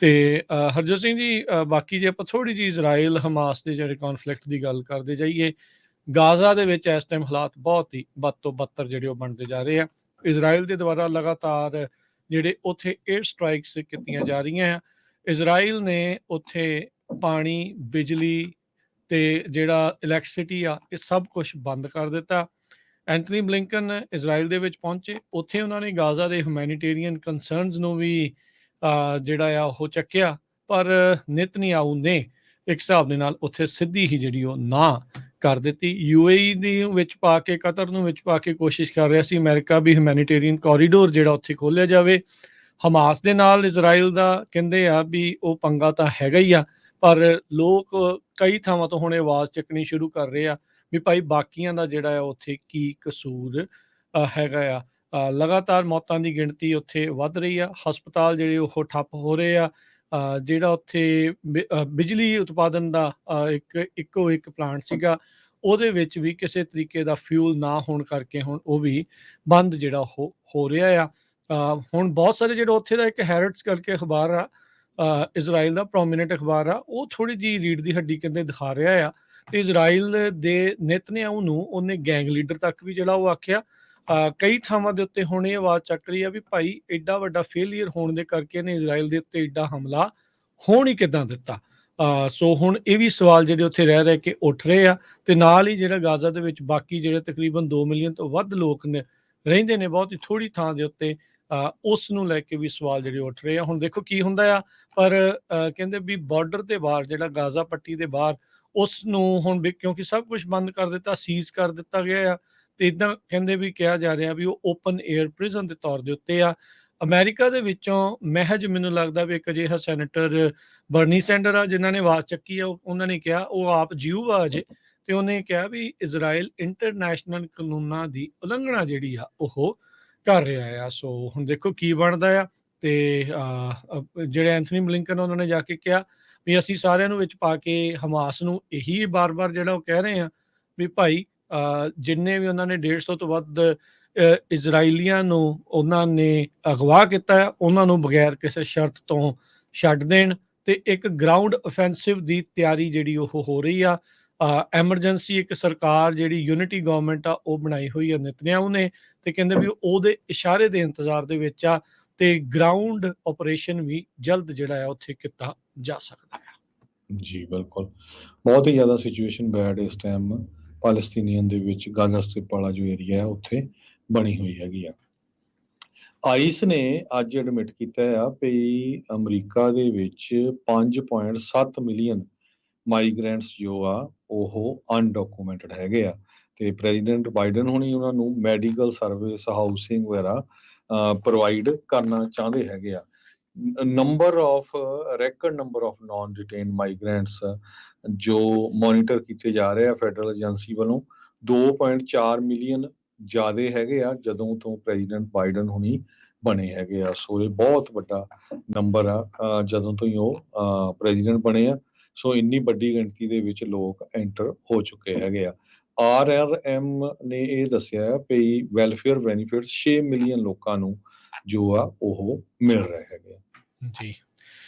ਤੇ ਹਰਜੋਤ ਸਿੰਘ ਜੀ, ਬਾਕੀ ਜੇ ਆਪਾਂ ਥੋੜ੍ਹੀ ਜਿਹੀ ਇਜ਼ਰਾਈਲ ਹਮਾਸ ਦੇ ਜਿਹੜੇ ਕੌਨਫਲਿਕਟ ਦੀ ਗੱਲ ਕਰਦੇ ਜਾਈਏ, ਗਾਜ਼ਾ ਦੇ ਵਿੱਚ ਇਸ ਟਾਈਮ ਹਾਲਾਤ ਬਹੁਤ ਹੀ ਬਦ ਤੋਂ ਬੱਤਰ ਜਿਹੜੇ ਉਹ ਬਣਦੇ ਜਾ ਰਹੇ ਆ। ਇਜ਼ਰਾਈਲ ਦੇ ਦੁਆਰਾ ਲਗਾਤਾਰ ਜਿਹੜੇ ਉੱਥੇ ਏਅਰ ਸਟ੍ਰਾਈਕਸ ਕੀਤੀਆਂ ਜਾ ਰਹੀਆਂ ਆ। ਇਜ਼ਰਾਈਲ ਨੇ ਉੱਥੇ ਪਾਣੀ, ਬਿਜਲੀ ਤੇ ਜਿਹੜਾ ਇਲੈਕਟ੍ਰਿਸਿਟੀ ਆ, ਇਹ ਸਭ ਕੁਝ ਬੰਦ ਕਰ ਦਿੱਤਾ। ਐਂਥਨੀ ਬਲਿੰਕਨ ਇਜ਼ਰਾਈਲ ਦੇ ਵਿੱਚ ਪਹੁੰਚੇ, ਉੱਥੇ ਉਹਨਾਂ ਨੇ ਗਾਜ਼ਾ ਦੇ ਹਿਊਮੈਨੀਟੇਰੀਅਨ ਕੰਸਰਨਸ ਨੂੰ ਵੀ ਜਿਹੜਾ ਆ ਉਹ ਚੱਕਿਆ, ਪਰ ਨਿਤਨਯਾਹੂ ਨੇ ਇੱਕ ਹਿਸਾਬ ਦੇ ਨਾਲ ਉੱਥੇ ਸਿੱਧੀ ਹੀ ਜਿਹੜੀ ਉਹ ਨਾ ਕਰ ਦਿੱਤੀ। UAE ਦੀ ਵਿੱਚ ਪਾ ਕੇ, ਕਤਰ ਨੂੰ ਵਿੱਚ ਪਾ ਕੇ ਕੋਸ਼ਿਸ਼ ਕਰ ਰਿਹਾ ਸੀ ਅਮਰੀਕਾ ਵੀ ਹਿਊਮੈਨੀਟੇਰੀਅਨ ਕੋਰੀਡੋਰ ਜਿਹੜਾ ਉੱਥੇ ਖੋਲ੍ਹਿਆ ਜਾਵੇ। ਹਮਾਸ ਦੇ ਨਾਲ ਇਜ਼ਰਾਈਲ ਦਾ ਕਹਿੰਦੇ ਆ ਵੀ ਉਹ ਪੰਗਾ ਤਾਂ ਹੈਗਾ ਹੀ ਆ, ਪਰ ਲੋਕ ਕਈ ਥਾਵਾਂ ਤੋਂ ਹੁਣ ਇਹ ਆਵਾਜ਼ ਚੱਕਣੀ ਸ਼ੁਰੂ ਕਰ ਰਹੇ ਆ ਵੀ ਭਾਈ ਬਾਕੀਆਂ ਦਾ ਜਿਹੜਾ ਆ ਉੱਥੇ ਕੀ ਕਸੂਰ ਹੈਗਾ ਆ। ਲਗਾਤਾਰ ਮੌਤਾਂ ਦੀ ਗਿਣਤੀ ਉੱਥੇ ਵੱਧ ਰਹੀ ਆ, ਹਸਪਤਾਲ ਜਿਹੜੇ ਉਹ ਠੱਪ ਹੋ ਰਹੇ ਆ। ਜਿਹੜਾ ਉੱਥੇ ਬਿਜਲੀ ਉਤਪਾਦਨ ਦਾ ਇੱਕੋ ਇੱਕ ਪਲਾਂਟ ਸੀਗਾ, ਉਹਦੇ ਵਿੱਚ ਵੀ ਕਿਸੇ ਤਰੀਕੇ ਦਾ ਫਿਊਲ ਨਾ ਹੋਣ ਕਰਕੇ ਹੁਣ ਉਹ ਵੀ ਬੰਦ ਜਿਹੜਾ ਉਹ ਹੋ ਰਿਹਾ ਆ। ਹੁਣ ਬਹੁਤ ਸਾਰੇ ਜਿਹੜਾ ਉੱਥੇ ਦਾ ਇੱਕ ਹੈਰਟਸ ਕਰਕੇ ਅਖਬਾਰ ਆ, ਇਜ਼ਰਾਈਲ ਦਾ ਪ੍ਰੋਮੀਨੈਂਟ ਅਖਬਾਰ ਆ, ਉਹ ਥੋੜ੍ਹੀ ਜਿਹੀ ਰੀੜ ਦੀ ਹੱਡੀ ਕਹਿੰਦੇ ਦਿਖਾ ਰਿਹਾ ਆ। ਤੇ ਇਜ਼ਰਾਈਲ ਦੇ ਨਿਤਨਯਾਹੂ ਨੂੰ ਉਹਨੇ ਗੈਂਗ ਲੀਡਰ ਤੱਕ ਵੀ ਜਿਹੜਾ ਉਹ ਆਖਿਆ। ਕਈ ਥਾਵਾਂ ਦੇ ਉੱਤੇ ਹੁਣ ਇਹ ਆਵਾਜ਼ ਚੱਕ ਰਹੀ ਆ ਵੀ ਭਾਈ ਐਡਾ ਵੱਡਾ ਫੇਲੀਅਰ ਹੋਣ ਦੇ ਕਰਕੇ ਨੇ ਇਜ਼ਰਾਈਲ ਦੇ ਉੱਤੇ ਐਡਾ ਹਮਲਾ ਹੋਣ ਹੀ ਕਿੱਦਾਂ ਦਿੱਤਾ। ਸੋ ਹੁਣ ਇਹ ਵੀ ਸਵਾਲ ਜਿਹੜੇ ਉੱਥੇ ਰਹਿ ਕੇ ਉੱਠ ਰਹੇ ਆ। ਤੇ ਨਾਲ ਹੀ ਜਿਹੜਾ ਗਾਜ਼ਾ ਦੇ ਵਿੱਚ ਬਾਕੀ ਜਿਹੜੇ ਤਕਰੀਬਨ 2 ਮਿਲੀਅਨ ਤੋਂ ਵੱਧ ਲੋਕ ਨੇ ਰਹਿੰਦੇ ਨੇ ਬਹੁਤ ਹੀ ਥੋੜ੍ਹੀ ਥਾਂ ਦੇ ਉੱਤੇ, ਉਸ ਨੂੰ ਲੈ ਕੇ ਵੀ ਸਵਾਲ ਜਿਹੜੇ ਉੱਠ ਰਹੇ ਆ। ਹੁਣ ਦੇਖੋ ਕੀ ਹੁੰਦਾ ਆ, ਪਰ ਕਹਿੰਦੇ ਵੀ ਬਾਰਡਰ ਦੇ ਬਾਹਰ ਜਿਹੜਾ ਗਾਜ਼ਾ ਪੱਟੀ ਦੇ ਬਾਹਰ, ਉਸ ਨੂੰ ਹੁਣ ਵੀ ਕਿਉਂਕਿ ਸਭ ਕੁਝ ਬੰਦ ਕਰ ਦਿੱਤਾ, ਸੀਜ਼ ਕਰ ਦਿੱਤਾ ਗਿਆ ਆ, ਤੇ ਇੱਦਾਂ ਕਹਿੰਦੇ ਵੀ ਕਿਹਾ ਜਾ ਰਿਹਾ ਵੀ ਉਹ ਓਪਨ ਏਅਰ ਪ੍ਰਿਜ਼ਨ ਦੇ ਤੌਰ ਦੇ ਉੱਤੇ ਆ। ਅਮਰੀਕਾ ਦੇ ਵਿੱਚੋਂ ਮਹਿਜ ਮੈਨੂੰ ਲੱਗਦਾ ਵੀ ਇੱਕ ਅਜਿਹਾ ਸੈਨੇਟਰ ਬਰਨੀ ਸੈਂਡਰ ਆ ਜਿਨ੍ਹਾਂ ਨੇ ਆਵਾਜ਼ ਚੱਕੀ ਆ। ਉਹਨਾਂ ਨੇ ਕਿਹਾ, ਉਹ ਆਪ ਜਿਊ ਆ ਅਜੇ, ਤੇ ਉਹਨੇ ਕਿਹਾ ਵੀ ਇਜ਼ਰਾਈਲ ਇੰਟਰਨੈਸ਼ਨਲ ਕਾਨੂੰਨਾਂ ਦੀ ਉਲੰਘਣਾ ਜਿਹੜੀ ਆ ਉਹ ਕਰ ਰਿਹਾ ਆ। ਸੋ ਹੁਣ ਦੇਖੋ ਕੀ ਬਣਦਾ ਆ। ਤੇ ਜਿਹੜੇ ਐਂਥਨੀ ਬਲਿੰਕਨ ਉਹਨਾਂ ਨੇ ਜਾ ਕੇ ਕਿਹਾ ਵੀ ਅਸੀਂ ਸਾਰਿਆਂ ਨੂੰ ਵਿੱਚ ਪਾ ਕੇ ਹਮਾਸ ਨੂੰ ਇਹੀ ਬਾਰ-ਬਾਰ ਜਿਹੜਾ ਉਹ ਕਹਿ ਰਹੇ ਆ ਵੀ ਭਾਈ ਜਿੰਨੇ ਵੀ ਉਹਨਾਂ ਨੇ 150 ਤੋਂ ਵੱਧ ਇਜ਼ਰਾਈਲੀਆਂ ਨੂੰ ਉਹਨਾਂ ਨੇ ਅਗਵਾ ਕੀਤਾ ਆ, ਉਹਨਾਂ ਨੂੰ ਬਗੈਰ ਕਿਸੇ ਸ਼ਰਤ ਤੋਂ ਛੱਡ ਦੇਣ, ਤੇ ਇੱਕ ਗਰਾਊਂਡ ਅਫੈਂਸਿਵ ਦੀ ਤਿਆਰੀ ਜਿਹੜੀ ਉਹ ਹੋ ਰਹੀ ਆ। ਐਮਰਜੈਂਸੀ ਇੱਕ ਸਰਕਾਰ ਜਿਹੜੀ ਯੂਨਿਟੀ ਗਵਰਨਮੈਂਟ ਆ ਉਹ ਬਣਾਈ ਹੋਈ ਆ ਨਿਤਨਯਾਹੂ ਨੇ, ਤੇ ਕਹਿੰਦੇ ਵੀ ਉਹਦੇ ਇਸ਼ਾਰੇ ਦੇ ਇੰਤਜ਼ਾਰ ਦੇ ਵਿੱਚ ਆ, ਤੇ ਗਰਾਊਂਡ ਆਪਰੇਸ਼ਨ ਵੀ ਜਲਦ ਜਿਹੜਾ ਆ ਉੱਥੇ ਕੀਤਾ ਜਾ ਸਕਦਾ ਆ। ਜੀ ਬਿਲਕੁਲ, ਬਹੁਤ ਹੀ ਜ਼ਿਆਦਾ ਸਿਚੁਏਸ਼ਨ ਬੈਡ ਇਸ ਟਾਈਮ ਪਾਲਸਤੀਨੀਅਨ ਦੇ ਵਿੱਚ, ਗਾਜ਼ਾ ਸਟ੍ਰਿਪ ਵਾਲਾ ਜੋ ਏਰੀਆ ਹੈ ਉੱਥੇ ਬਣੀ ਹੋਈ ਹੈਗੀ ਆ। ਆਈਸ ਨੇ ਅੱਜ ਐਡਮਿਟ ਕੀਤਾ ਆ ਵੀ ਅਮਰੀਕਾ ਦੇ ਵਿੱਚ 5.7 ਮਿਲੀਅਨ ਮਾਈਗ੍ਰੈਂਟਸ ਜੋ ਆ ਉਹ ਅਨਡਾਕੂਮੈਂਟਡ ਹੈਗੇ ਆ, ਤੇ ਪ੍ਰੈਜ਼ੀਡੈਂਟ ਬਾਈਡਨ ਹੁਣੀ ਉਹਨਾਂ ਨੂੰ ਮੈਡੀਕਲ ਸਰਵਿਸ, ਹਾਊਸਿੰਗ ਵਗੈਰਾ ਪ੍ਰੋਵਾਈਡ ਕਰਨਾ ਚਾਹੁੰਦੇ ਹੈਗੇ ਆ। ਰੈਕਡ ਨੰਬਰ ਆਫ ਨਾਨ ਡਿਟੇਨਡ ਮਾਈਗ੍ਰੈਂਟਸ ਜੋ ਮੋਨੀਟਰ ਕੀਤੇ ਜਾ ਰਹੇ ਆ ਫੈਡਰਲ ਏਜੰਸੀ ਵੱਲੋਂ, 2.4 ਮਿਲੀਅਨ ਜ਼ਿਆਦੇ ਹੈਗੇ ਆ ਜਦੋਂ ਤੋਂ ਪ੍ਰੈਜ਼ੀਡੈਂਟ ਬਾਈਡਨ ਹੁਣੀ ਬਣੇ ਹੈਗੇ ਆ। ਸੋ ਇਹ ਬਹੁਤ ਵੱਡਾ ਨੰਬਰ ਆ ਜਦੋਂ ਤੋਂ ਹੀ ਉਹ ਪ੍ਰੈਜ਼ੀਡੈਂਟ ਬਣੇ ਆ। ਸੋ ਇੰਨੀ ਵੱਡੀ ਗਿਣਤੀ ਦੇ ਵਿੱਚ ਲੋਕ ਐਂਟਰ ਹੋ ਚੁੱਕੇ ਹੈਗੇ ਆ। RRM ਨੇ ਇਹ ਦੱਸਿਆ ਵੀ ਵੈਲਫੇਅਰ ਬੈਨੀਫਿਟਸ 6 ਮਿਲੀਅਨ ਲੋਕਾਂ ਨੂੰ ਜੋ ਆ ਉਹ ਮਿਲ ਰਹੇ ਹੈਗੇ ਆ। ਜੀ